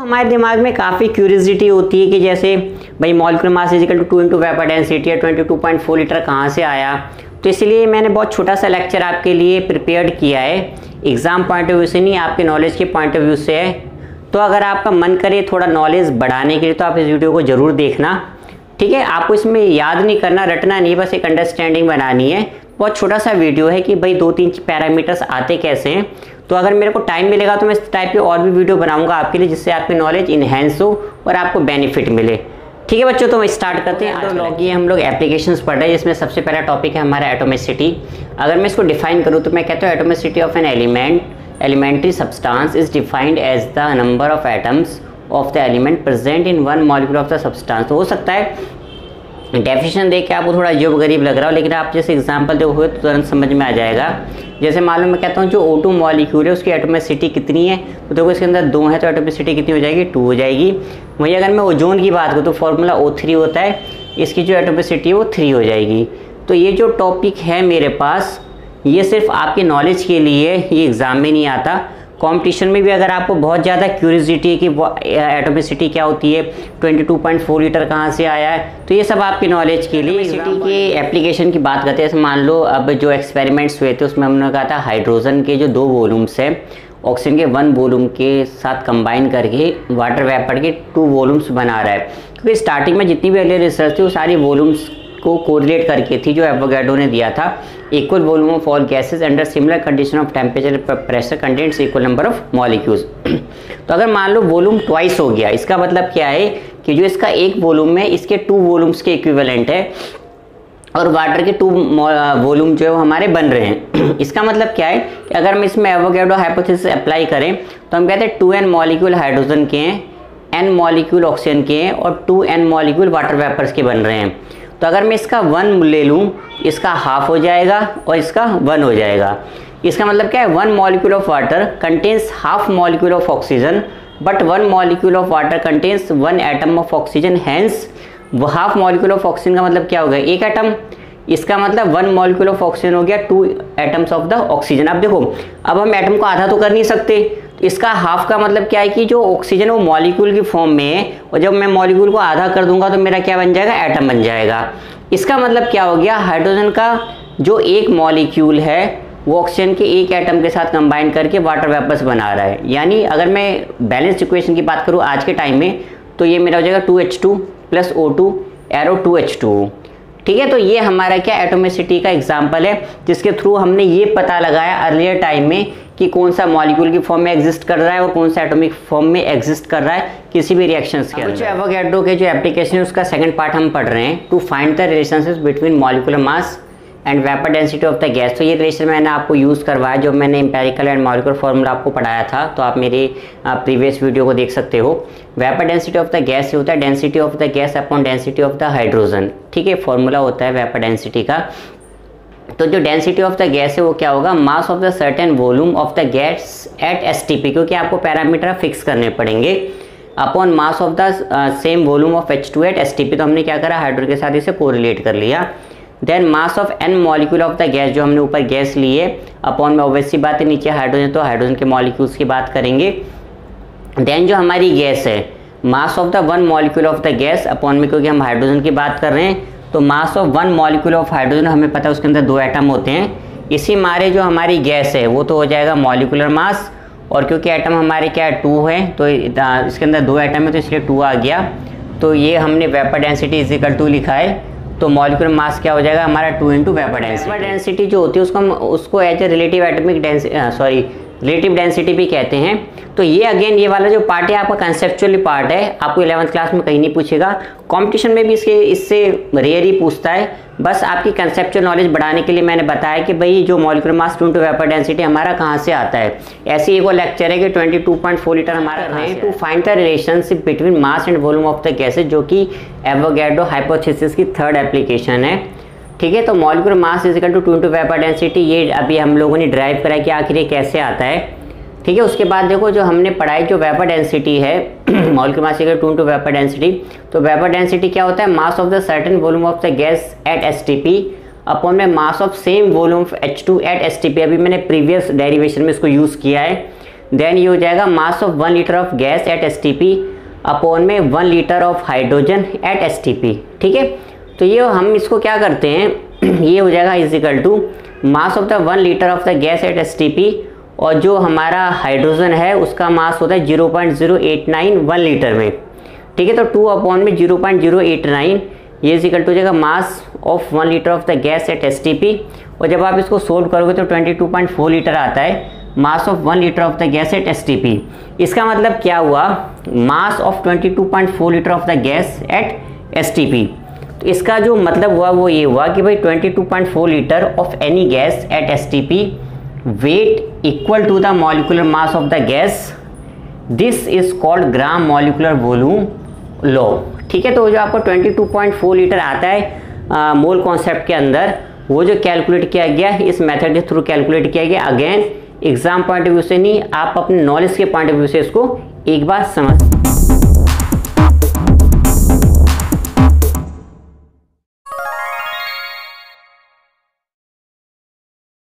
हमारे दिमाग में काफ़ी क्यूरियोसिटी होती है कि जैसे भाई molecular mass is equal to 2 into vapour density या 22.4 लीटर कहाँ से आया। तो इसलिए मैंने बहुत छोटा सा लेक्चर आपके लिए प्रिपेयर्ड किया है, एग्ज़ाम पॉइंट ऑफ व्यू से नहीं, आपके नॉलेज के पॉइंट ऑफ व्यू से है। तो अगर आपका मन करे थोड़ा नॉलेज बढ़ाने के लिए तो आप इस वीडियो को ज़रूर देखना, ठीक है। आपको इसमें याद नहीं करना, रटना नहीं, बस एक अंडरस्टैंडिंग बनानी है। बहुत छोटा सा वीडियो है कि भाई 2-3 पैरामीटर्स आते कैसे हैं। तो अगर मेरे को टाइम मिलेगा तो मैं इस टाइप के और भी वीडियो बनाऊंगा आपके लिए, जिससे आपकी नॉलेज इन्हेंस हो और आपको बेनिफिट मिले। ठीक है बच्चों, तो हम स्टार्ट करते हैं। एटोलॉजी हम लोग एप्लीकेशंस पढ़ रहे हैं, जिसमें सबसे पहला टॉपिक है हमारा एटोमिसिटी। अगर मैं इसको डिफाइन करूँ तो मैं कहता हूँ atomicity of an elementary substance is defined as the number of atoms of the element present in one molecule of the substance. तो हो सकता है डेफिनेशन देख के आपको थोड़ा अजीब गरीब लग रहा हो, लेकिन आप जैसे एग्जांपल देखोगे तो तुरंत समझ में आ जाएगा। जैसे मालूम मैं कहता हूँ जो O2 मॉलिक्यूल है उसकी एटोमिसिटी कितनी है, तो देखो इसके अंदर 2 है तो एटोमिसिटी कितनी हो जाएगी, 2 हो जाएगी। वहीं अगर मैं ओजोन की बात करूँ तो फॉर्मूला O3 होता है, इसकी जो एटोमिसिटी है वो 3 हो जाएगी। तो ये जो टॉपिक है मेरे पास, ये सिर्फ आपके नॉलेज के लिए, ये एग्ज़ाम में नहीं आता। कंपटीशन में भी अगर आपको बहुत ज़्यादा क्यूरियोसिटी है कि एटोमिसिटी क्या होती है, 22.4 लीटर कहाँ से आया है, तो ये सब आपकी नॉलेज के लिए। एटोमिसिटी के एप्लीकेशन की बात करते हैं, मान लो अब जो एक्सपेरिमेंट्स हुए थे उसमें हमने कहा था हाइड्रोजन के जो 2 वॉल्यूम्स है ऑक्सीजन के 1 वॉल्यूम के साथ कंबाइन करके वाटर वेपर के 2 वॉल्यूम्स बना रहा है। क्योंकि स्टार्टिंग में जितनी भी अर्ली रिसर्च थी वो सारी वॉल्यूम्स को कोरिलेट करके थी, जो एवोगाड्रो ने दिया था। Equal volume of all gases under similar condition of temperature pressure contents equal number of molecules. तो अगर मान लो वॉल्यूम ट्वाइस हो गया, इसका मतलब क्या है कि जो इसका एक वॉल्यूम है इसके 2 वॉल्यूम्स के इक्विवेलेंट है, और वाटर के 2 वॉल्यूम जो है वो हमारे बन रहे हैं। इसका मतलब क्या है कि अगर हम इसमें एवोगाड्रो हाइपोथेसिस अप्लाई करें तो हम कहते हैं 2n मॉलिक्यूल हाइड्रोजन के हैं, n मॉलिक्यूल ऑक्सीजन के हैं और 2n मॉलिक्यूल वाटर वेपर्स के बन रहे हैं। तो अगर मैं इसका 1 ले लूँ, इसका हाफ हो जाएगा और इसका 1 हो जाएगा। इसका मतलब क्या है, 1 molecule of water contains half molecule of oxygen, but 1 molecule of water contains 1 atom of oxygen, hence half molecule of oxygen का मतलब क्या हो गया, 1 एटम। इसका मतलब 1 मॉलिक्यूल ऑफ ऑक्सीजन हो गया 2 एटम्स ऑफ द ऑक्सीजन। अब देखो, अब हम एटम को आधा तो कर नहीं सकते, तो इसका हाफ का मतलब क्या है कि जो ऑक्सीजन वो मॉलिक्यूल की फॉर्म में है, और जब मैं मॉलिक्यूल को आधा कर दूंगा तो मेरा क्या बन जाएगा, एटम बन जाएगा। इसका मतलब क्या हो गया, हाइड्रोजन का जो एक मॉलिक्यूल है वो ऑक्सीजन के एक एटम के साथ कंबाइन करके वाटर वेपर्स बना रहा है। यानी अगर मैं बैलेंस इक्वेशन की बात करूँ आज के टाइम में, तो ये मेरा हो जाएगा 2H2 + O2 एरो 2H2। ठीक है, तो ये हमारा क्या एटोमिसिटी का एग्जाम्पल है, जिसके थ्रू हमने ये पता लगाया अर्लियर टाइम में कि कौन सा मॉलिक्यूल की फॉर्म में एग्जिस्ट कर रहा है और कौन सा एटॉमिक फॉर्म में एग्जिस्ट कर रहा है किसी भी रिएक्शंस के अंदर। एवोगाड्रो के जो एप्लीकेशन है उसका सेकंड पार्ट हम पढ़ रहे हैं, to find the relationship between molecular mass and vapour density of the gas. तो ये रिलेशन मैंने आपको यूज़ करवाया, जो मैंने एम्पेरिकल एंड मॉलिक्यूलर फॉर्मूला आपको पढ़ाया था, तो आप मेरे प्रीवियस वीडियो को देख सकते हो। Vapour density of the gas होता है density of the gas upon density of the hydrogen. ठीक है, फॉर्मूला होता है वेपर डेंसिटी का। तो जो डेंसिटी ऑफ द गैस है वो क्या होगा, mass of the certain volume of the gas at STP, क्योंकि आपको पैरामीटर फिक्स करने पड़ेंगे, upon mass of the same volume of H2 at STP। तो हमने क्या करा, हाइड्रोजन के साथ इसे कोरिलेट कर लिया। Then mass of n molecule of the gas, जो हमने ऊपर गैस लिए, अपॉन में ऑब्वियस सी बात है नीचे हाइड्रोजन, तो हाइड्रोजन के मॉलिक्यूल्स की बात करेंगे। देन जो हमारी गैस है, mass of the 1 molecule of the gas, upon में क्योंकि हम हाइड्रोजन की बात कर रहे हैं तो मास ऑफ 1 मॉलिक्यूल ऑफ हाइड्रोजन, हमें पता है उसके अंदर 2 एटम होते हैं, इसी मारे जो हमारी गैस है वो तो हो जाएगा मॉलिक्यूलर मास, और क्योंकि एटम हमारे क्या है 2 है, तो इसके अंदर 2 एटम है तो इसलिए 2 आ गया। तो ये हमने vapour density is equal to लिखा है, तो मॉलिक्यूलर मास क्या हो जाएगा हमारा 2 into vapour density. Vapour density जो होती है उसको as a relative atomic relative density भी कहते हैं। तो ये अगेन ये वाला जो पार्ट है आपका कंसेप्चुअली पार्ट है, आपको 11th क्लास में कहीं नहीं पूछेगा, कंपटीशन में भी इससे रेयर ही पूछता है। बस आपकी कंसेप्चुअल नॉलेज बढ़ाने के लिए मैंने बताया कि भाई जो molecular mass 2 into vapour density हमारा कहाँ से आता है। ऐसे ही वो लेक्चर है कि 22.4 लीटर हमारा है, to find the relationship between mass and volume of the gases, जो कि एवोगाड्रो हाइपोथेसिस की 3rd एप्लीकेशन है। ठीक है, तो molecular mass is equal to 2 into vapour density, ये अभी हम लोगों ने ड्राइव करा कि आखिर ये कैसे आता है। ठीक है, उसके बाद देखो जो हमने पढ़ाई जो वेपर डेंसिटी है molecular mass equal to 2 into vapour density, तो वेपर डेंसिटी क्या होता है, mass of the certain volume of the gas at STP upon में mass of same volume of H2 at STP। अभी मैंने प्रीवियस डेरिवेशन में इसको यूज़ किया है। देन ये हो जाएगा mass of 1 litre of gas at STP upon में 1 litre of hydrogen at STP। ठीक है, तो ये हम इसको क्या करते हैं ये हो जाएगा is equal to mass of the 1 litre of the gas at STP और जो हमारा हाइड्रोजन है उसका मास होता है 0.089 1 लीटर में। ठीक है, तो 2 अपॉन में 0.089 ये इज इक्वल टू हो जाएगा mass of 1 litre of the gas at STP और जब आप इसको सोल्व करोगे तो 22.4 लीटर आता है mass of 1 litre of the gas at STP। इसका मतलब क्या हुआ, mass of 22.4 litre of the gas at STP। तो इसका जो मतलब हुआ वो ये हुआ कि भाई 22.4 litre of any gas at STP weight equal to the molecular mass of the gas, this is called gram molecular volume law. ठीक है, तो जो आपको 22.4 लीटर आता है मोल कॉन्सेप्ट के अंदर, वो जो कैलकुलेट किया गया इस मेथड के थ्रू कैलकुलेट किया गया। Again exam point of view से नहीं, आप अपने नॉलेज के पॉइंट ऑफ व्यू से इसको एक बार समझ